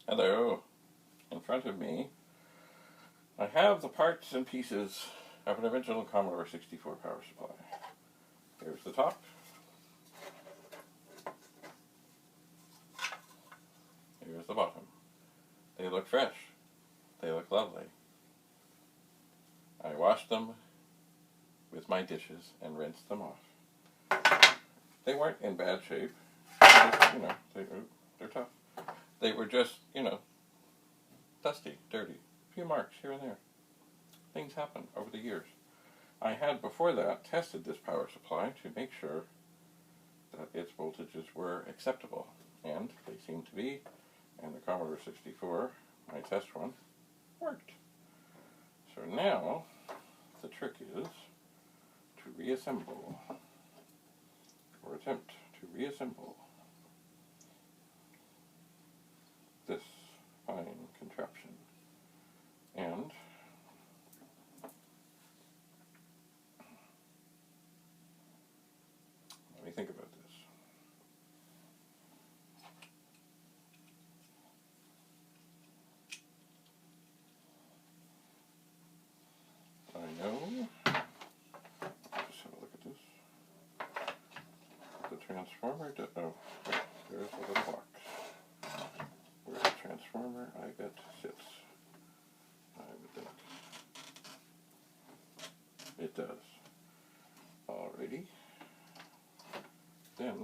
Hello. In front of me, I have the parts and pieces of an original Commodore 64 power supply. Here's the top. Here's the bottom. They look fresh. They look lovely. I washed them with my dishes and rinsed them off. They weren't in bad shape. They're tough. They were just, dusty, dirty. A few marks here and there. Things happen over the years. I had, before that, tested this power supply to make sure that its voltages were acceptable. And they seem to be. And the Commodore 64, my test one, worked. So now, the trick is to reassemble, or attempt to reassemble, this fine contraption. And let me think about this. I know, just have a look at this. The transformer, oh, wait, there's a little box. Where the transformer, I bet, sits. I would think. It does. Alrighty. Then,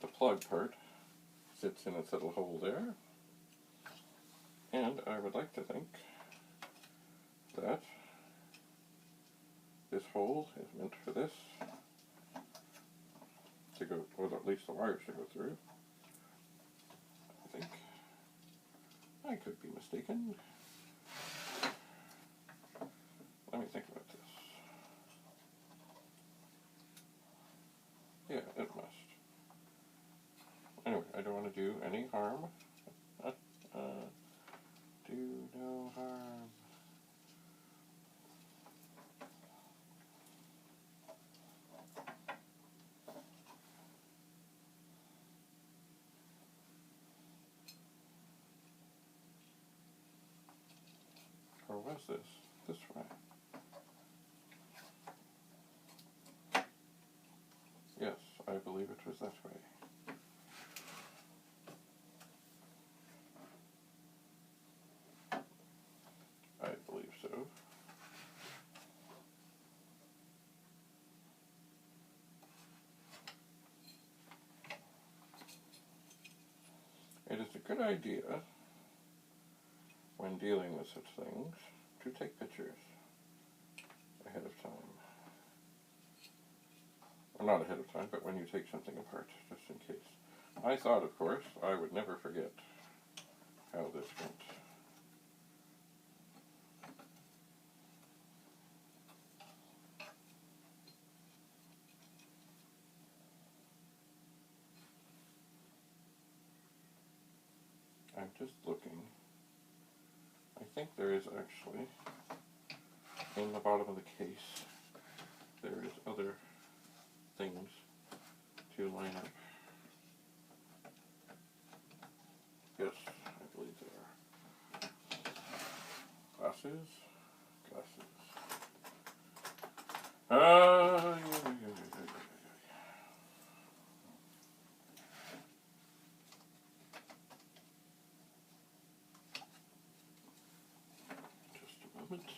the plug part sits in its little hole there. And I would like to think that this hole is meant for this to go, or at least the wires to go through. I think. I could be mistaken. Let me think about this. Yeah, it must. Anyway, I don't want to do any harm. Do no harm. Or was this way? Yes, I believe it was that way. I believe so. It is a good idea, when dealing with such things, to take pictures ahead of time. Well, not ahead of time, but when you take something apart, just in case. I thought, of course, I would never forget how this went. I'm just looking. I think there is actually, in the bottom of the case, there is other things to line up. Yes, I believe there are. Glasses. Yeah. Just a moment.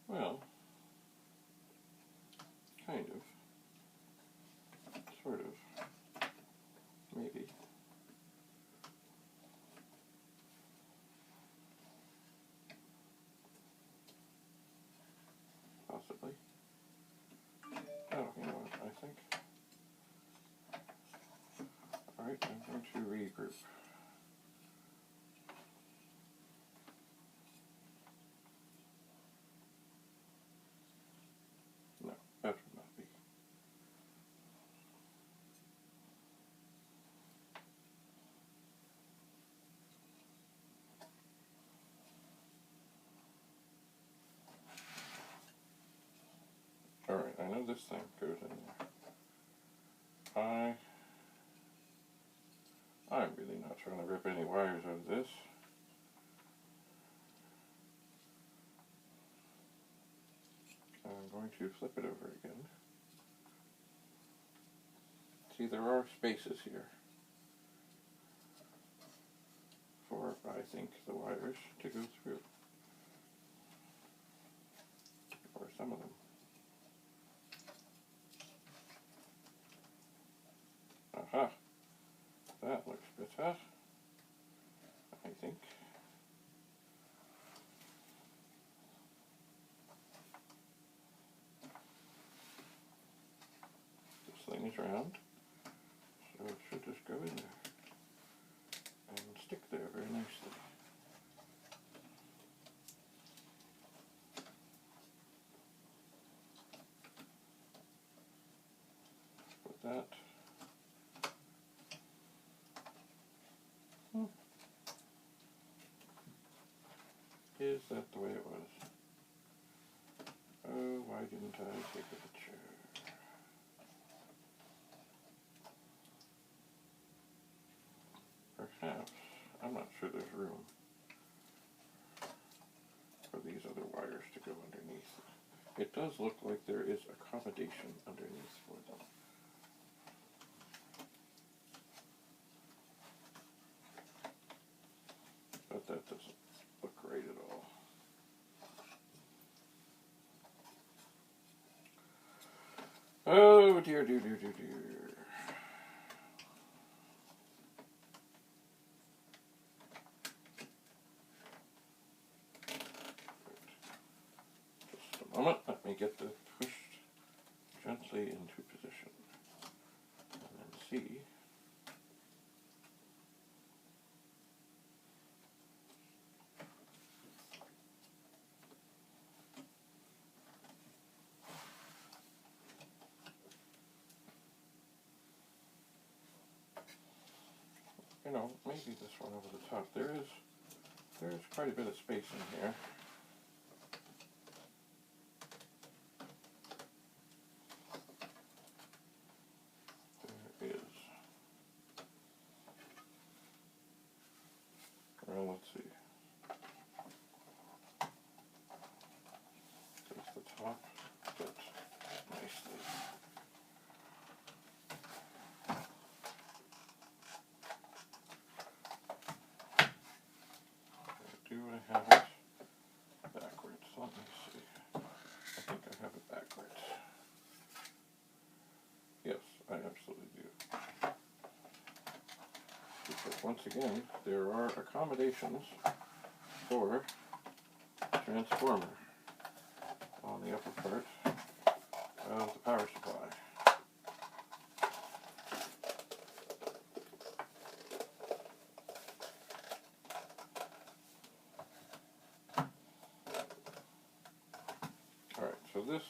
Well, kind of, sort of, maybe. Possibly. Oh, you know what, I think. Alright, I'm going to regroup. No, that would not be. this thing goes in there. I'm really not trying to rip any wires out of this. I'm going to flip it over again. See, there are spaces here for, I think, the wires to go through. Or some of them. Aha! That looks better, I think. This thing is round, so it should just go in there and stick there very nicely. Put that. Is that the way it was? Oh, why didn't I take a picture? Perhaps, I'm not sure there's room for these other wires to go underneath. It does look like there is accommodation underneath for them. But that doesn't look right at all. Oh dear, dear, dear, dear, dear. Just a moment, let me get this pushed gently into position. And then see. You know, maybe this one over the top. There's quite a bit of space in here. There is. Well, let's see. Does the top fit nicely? Do I have it backwards? Let me see. I think I have it backwards. Yes, I absolutely do. Because once again, there are accommodations for transformer on the upper part of the power supply. Alright, so this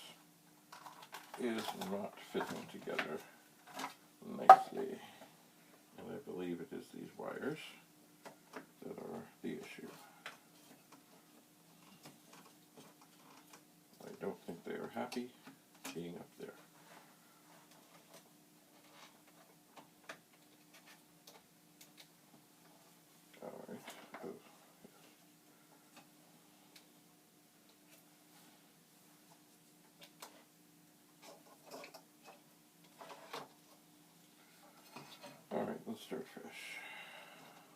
is not fitting together nicely, and I believe it is these wires that are the issue. I don't think they are happy being up there. Alright. Oh, yes. Alright, let's start fresh.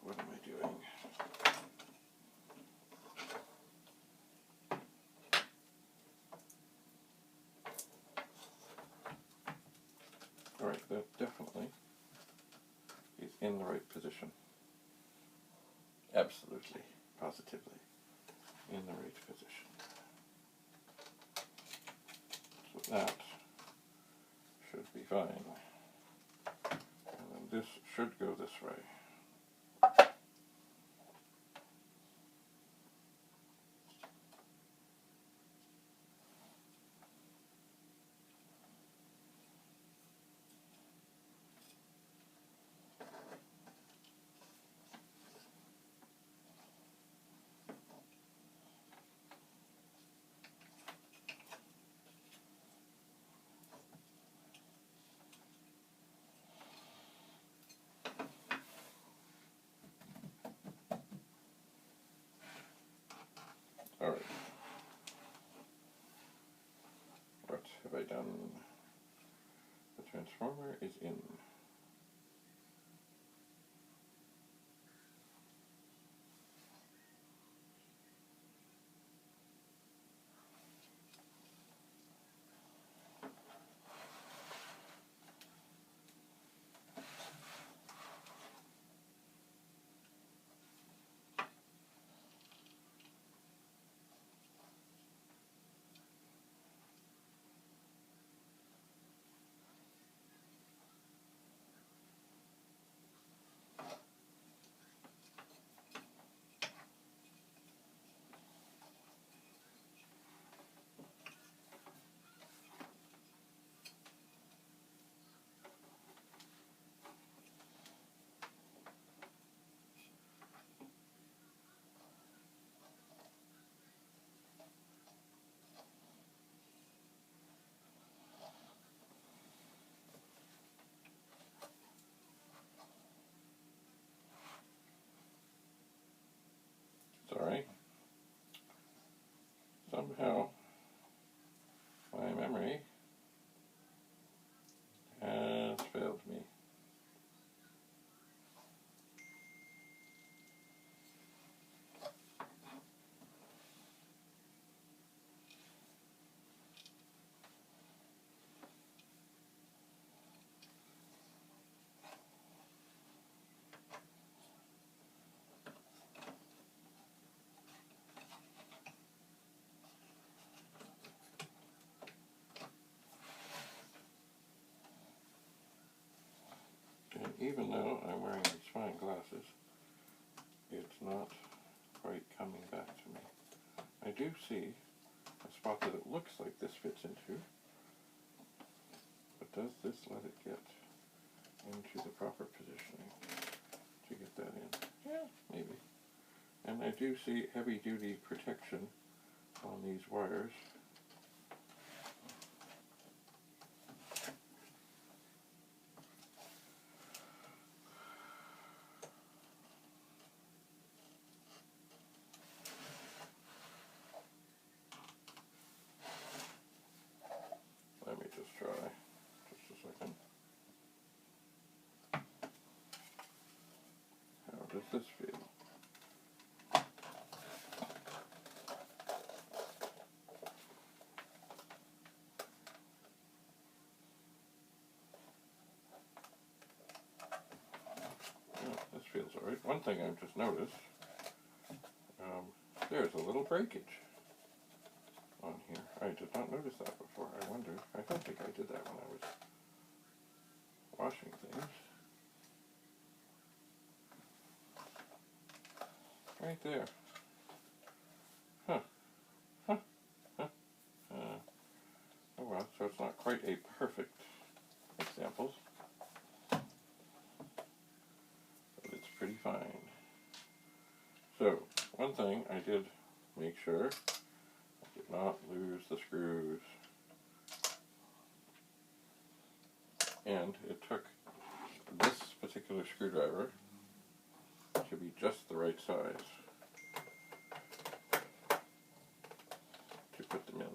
What am I doing? Alright, that definitely is in the right position. Absolutely, positively, in the right position. So that should be fine. And then this should go this way. Alright. What have I done? The transformer is in. Sorry. Somehow my memory has failed me. And even though I'm wearing these fine glasses, it's not quite coming back to me. I do see a spot that it looks like this fits into, but does this let it get into the proper positioning to get that in? Yeah, maybe. And I do see heavy-duty protection on these wires. Let me just try, just a second. How does this feel? Oh, this feels alright. One thing I've just noticed, there's a little breakage on here. I did not notice that before. I wonder, I don't think I did that when I was washing things. Right there. Huh. Huh. Huh. Oh well, so it's not quite a perfect example, but it's pretty fine. So, one thing I did make sure I did not lose the screws. And it took this particular screwdriver to be just the right size to put them in.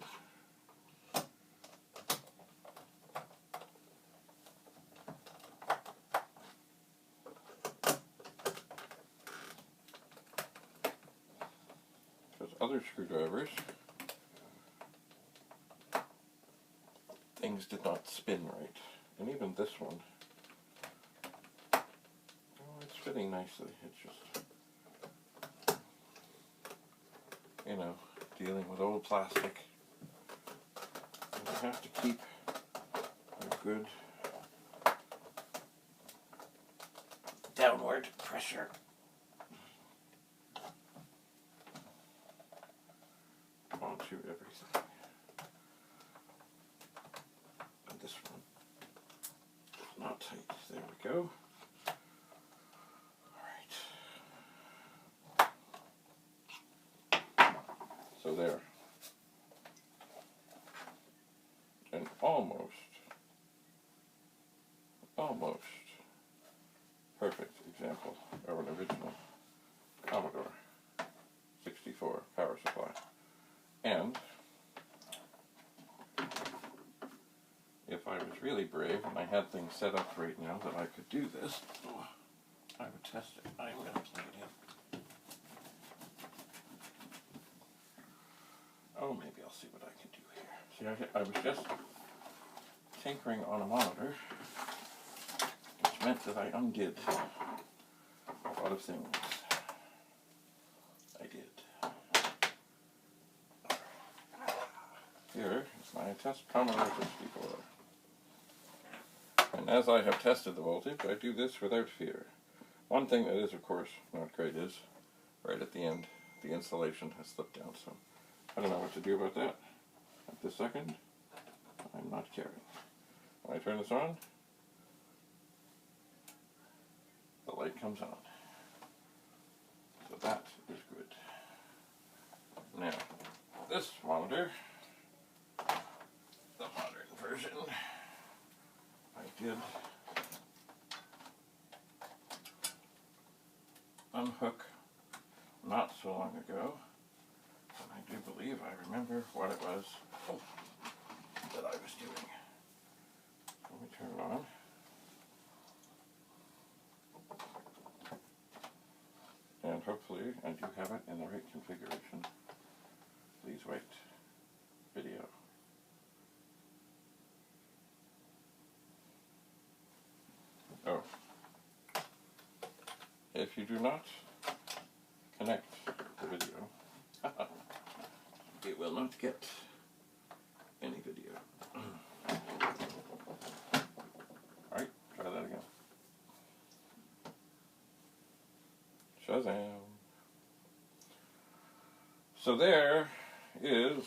Because other screwdrivers, things did not spin right. And even this one, oh, it's fitting nicely. It's just, you know, dealing with old plastic. And you have to keep a good downward pressure. Onto everything. And this one is not tight. There we go. Alright. So there. An almost perfect example of an original Commodore 64 power supply. And if I was really brave and I had things set up right now that I could do this, I would test it. I'm going to plug it in. Oh, maybe I'll see what I can do here. See, I was just tinkering on a monitor, which meant that I undid a lot of things. I did. Here is my test Commodore 64. And as I have tested the voltage, I do this without fear. One thing that is, of course, not great is, right at the end, the insulation has slipped down, so I don't know what to do about that. At this second, I'm not caring. When I turn this on, the light comes on. So that is good. Now, this monitor, the modern version, I did unhook not so long ago, and I do believe I remember what it was that I was doing. Let me turn it on. And hopefully I do have it in the right configuration. Please wait. Video. Oh. If you do not connect the video, it will not get any video. Alright, try that again. Shazam. So there is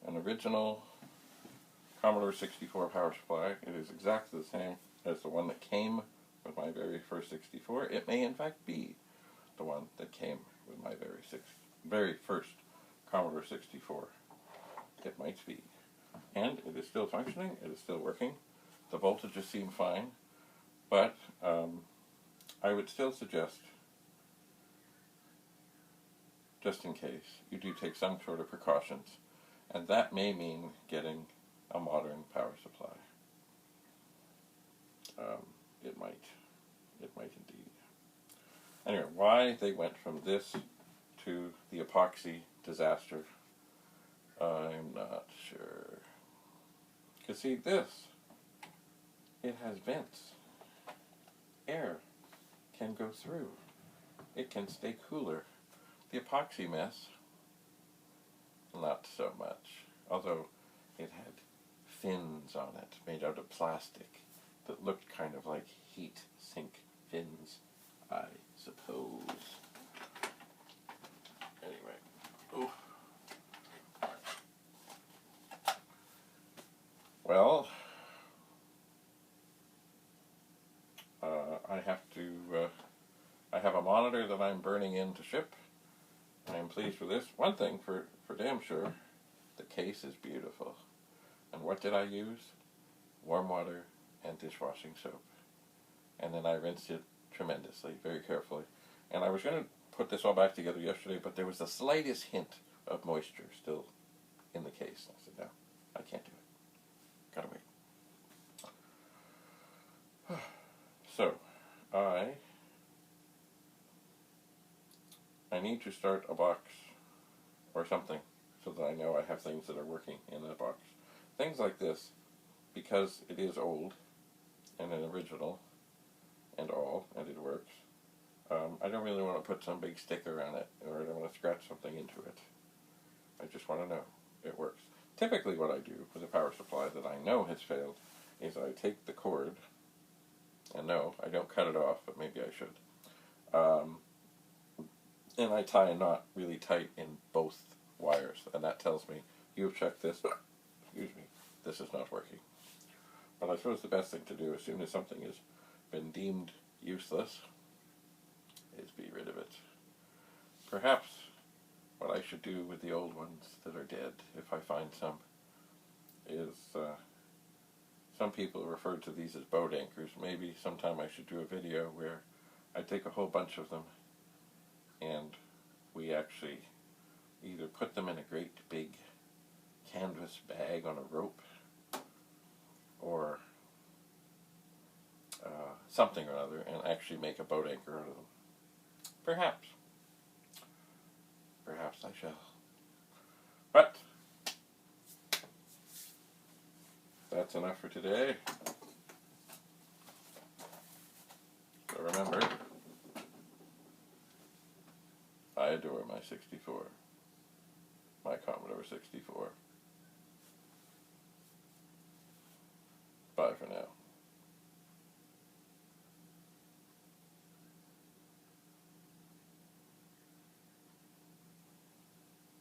an original Commodore 64 power supply. It is exactly the same as the one that came with my very first 64. It may in fact be the one that came with my very first Commodore 64. It might be. And it is still functioning, it is still working. The voltages seem fine, but I would still suggest, just in case, you do take some sort of precautions, and that may mean getting a modern power supply. It might indeed. Anyway, why they went from this to the epoxy disaster, I'm not sure. Because see, this, it has vents. Air can go through. It can stay cooler. The epoxy mess, not so much. Although it had fins on it made out of plastic that looked kind of like heat sink fins, I suppose. Anyway. Ooh. Well, I have a monitor that I'm burning in to ship. I am pleased with this. One thing for damn sure, the case is beautiful. And what did I use? Warm water and dishwashing soap. And then I rinsed it tremendously, very carefully. And I was going to put this all back together yesterday, but there was the slightest hint of moisture still in the case. I said, no, I can't do it. Gotta wait. So, I need to start a box or something so that I know I have things that are working in that box. Things like this, because it is old and an original and all, and it works, I don't really want to put some big sticker on it, or I don't want to scratch something into it. I just want to know it works. Typically what I do with a power supply that I know has failed is I take the cord, and no, I don't cut it off, but maybe I should, and I tie a knot really tight in both wires, and that tells me, you've checked this, excuse me, this is not working. But I suppose the best thing to do as soon as something has been deemed useless is be rid of it. Perhaps what I should do with the old ones that are dead, if I find some, is, some people refer to these as boat anchors. Maybe sometime I should do a video where I take a whole bunch of them and we actually either put them in a great big canvas bag on a rope, or something or other, and actually make a boat anchor out of them. Perhaps. Perhaps I shall. But that's enough for today. So remember, I adore my 64, my Commodore 64. Bye for now.